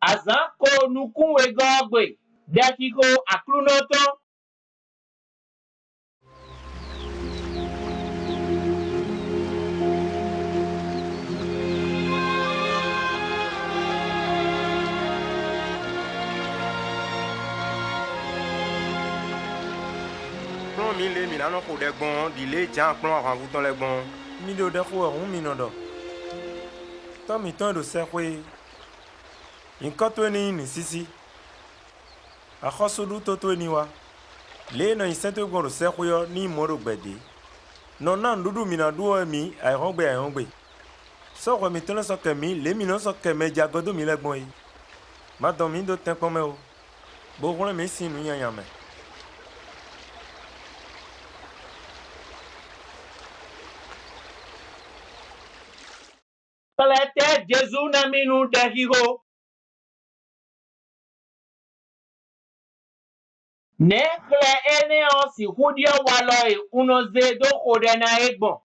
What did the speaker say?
Azanko nuku egogwe. Dekiko aklunoto. Mi le mi nano ko de gbon di le jan plon ran vuton le gbon mi do de ko hun mi no do to mi ton do se kwe nkan to ni sisi akhosudu to ni wa le no isento gon do se kwe ni moro gbede no na ndudu mi na duo mi ai hongbe so ko mi ton so ke mi le mi no so ke me jagodo mi le gbon yi ma don mi do ten pon me o bo gun mi sin nu yan me Kalete Jesu na minu dekiko. Ne kle ene o si hudia waloi uno zedo kode na egbon.